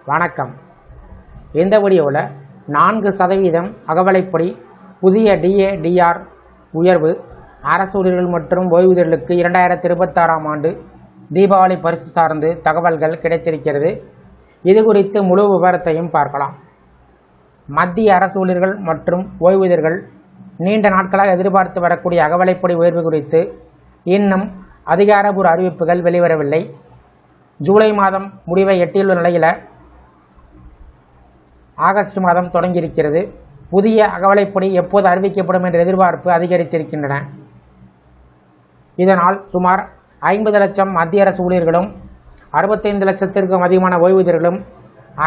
வணக்கம். இந்த வீடியோவில் 4% அகவலைப்படி புதிய DA/DR உயர்வு அரசு ஊழியர்கள் மற்றும் ஓய்வூதியர்களுக்கு 2026ஆம் ஆண்டு தீபாவளி பரிசு சார்ந்து தகவல்கள் கிடைத்திருக்கிறது. இது குறித்து முழு விவரத்தையும் பார்க்கலாம். மத்திய அரசு ஊழியர்கள் மற்றும் ஓய்வூதியர்கள் நீண்ட நாட்களாக எதிர்பார்த்து வரக்கூடிய அகவலைப்படி உயர்வு குறித்து இன்னும் அதிகாரப்பூர்வ அறிவிப்புகள் வெளிவரவில்லை. ஜூலை மாதம் முடிவை எட்டியுள்ள நிலையில் ஆகஸ்ட் மாதம் தொடங்கியிருக்கிறது. புதிய அகவலைப்படி எப்போது அறிவிக்கப்படும் என்ற எதிர்பார்ப்பு அதிகரித்திருக்கின்றன. இதனால் சுமார் 50 லட்சம் மத்திய அரசு ஊழியர்களும் 65 லட்சத்திற்கும் அதிகமான ஓய்வூதியர்களும்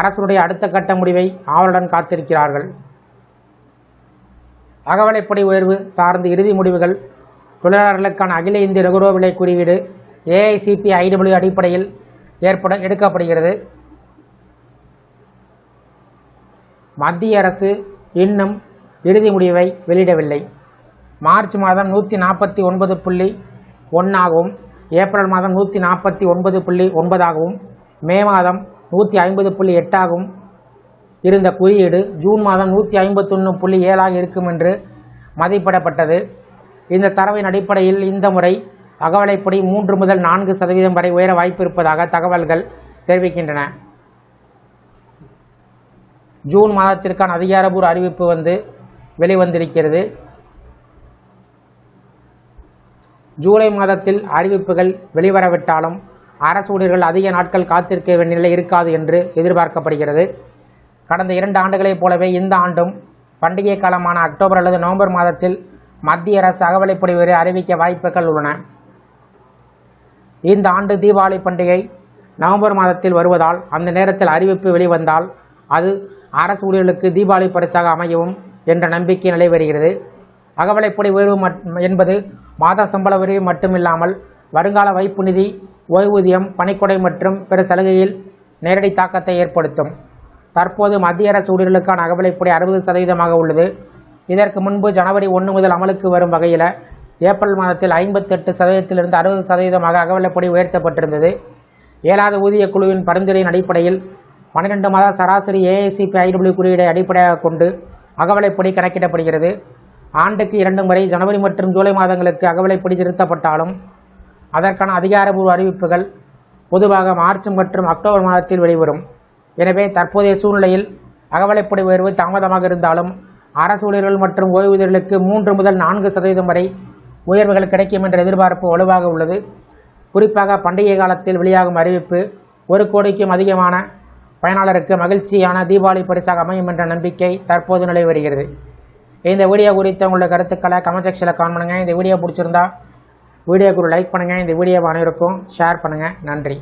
அரசுடைய அடுத்த கட்ட முடிவை ஆவலுடன் காத்திருக்கிறார்கள். அகவலைப்படி உயர்வு சார்ந்த இறுதி முடிவுகள் தொழிலாளர்களுக்கான அகில இந்திய நுகர்வோர் விலை குறியீடு AICPIW அடிப்படையில் எடுக்கப்படுகிறது. மத்திய அரசு இன்னும் இறுதி முடிவை வெளியிடவில்லை. மார்ச் மாதம் 149.1 ஆகவும், ஏப்ரல் மாதம் 149.9 ஆகவும், மே மாதம் 150.8 ஆகவும் இருந்த குறியீடு ஜூன் மாதம் 151.7 இருக்கும் என்று மதிப்பிடப்பட்டது. இந்த தரவின் அடிப்படையில் இந்த முறை அகவலைப்படி 3 முதல் 4% வரை உயர வாய்ப்பு இருப்பதாக தகவல்கள் தெரிவிக்கின்றன. ஜூன் மாதத்திற்கான அதிகாரப்பூர்வ அறிவிப்பு வெளிவந்திருக்கிறது. ஜூலை மாதத்தில் அறிவிப்புகள் வெளிவரவிட்டாலும் அரசு ஊழியர்கள் அதிக நாட்கள் காத்திருக்க வேண்டிய நிலை இருக்காது என்று எதிர்பார்க்கப்படுகிறது. கடந்த 2 ஆண்டுகளைப் போலவே இந்த ஆண்டும் பண்டிகை காலமான அக்டோபர் அல்லது நவம்பர் மாதத்தில் மத்திய அரசு அகவலைப்படி உயர்வை அறிவிக்க வாய்ப்புகள் உள்ளன. இந்த ஆண்டு தீபாவளி பண்டிகை நவம்பர் மாதத்தில் வருவதால் அந்த நேரத்தில் அறிவிப்பு வெளிவந்தால் அது அரசு ஊழியர்களுக்கு தீபாவளி பரிசாக அமையவும் என்ற நம்பிக்கை நிலை வருகிறது. அகவலைப்படி உயர்வு என்பது மாத சம்பள உயர்வு மட்டுமில்லாமல் வருங்கால வைப்பு நிதி, ஓய்வூதியம், பணிக்கொடை மற்றும் பிற சலுகையில் நேரடி தாக்கத்தை ஏற்படுத்தும். தற்போது மத்திய அரசு ஊழியர்களுக்கான அகவலைப்படி 60% உள்ளது. இதற்கு முன்பு ஜனவரி 1 முதல் அமலுக்கு வரும் வகையில் ஏப்ரல் மாதத்தில் 58%லிருந்து 60% அகவலைப்படி உயர்த்தப்பட்டிருந்தது. 7வது ஊதிய குழுவின் பரிந்துரையின் அடிப்படையில் 12 மாத சராசரி AICPIW குறியீடை அடிப்படையாக கொண்டு அகவலைப்படி கணக்கிடப்படுகிறது. ஆண்டுக்கு 2 முறை ஜனவரி மற்றும் ஜூலை மாதங்களுக்கு அகவலைப்படி திருத்தப்பட்டாலும் அதற்கான அதிகாரப்பூர்வ அறிவிப்புகள் பொதுவாக மார்ச் மற்றும் அக்டோபர் மாதத்தில் வெளிவரும். எனவே தற்போதைய சூழ்நிலையில் அகவலைப்படி உயர்வு தாமதமாக இருந்தாலும் அரசு ஊழியர்கள் மற்றும் ஓய்வூதியர்களுக்கு 3 முதல் 4% வரை உயர்வுகள் கிடைக்கும் என்ற எதிர்பார்ப்பு வலுவாக உள்ளது. குறிப்பாக பண்டிகை காலத்தில் வெளியாகும் அறிவிப்பு 1 கோடிக்கும் அதிகமான பயனாளருக்கு மகிழ்ச்சியான தீபாவளி பரிசாக அமையும் என்ற நம்பிக்கை தற்போது நிலை வருகிறது. இந்த வீடியோ குறித்த உங்களுடைய கருத்துக்களை கமெண்ட் செக்ஷனில் கமெண்ட் பண்ணுங்கள். இந்த வீடியோ பிடிச்சிருந்தா வீடியோக்கு லைக் பண்ணுங்கள். இந்த வீடியோ அனைவருக்கும் ஷேர் பண்ணுங்கள். நன்றி.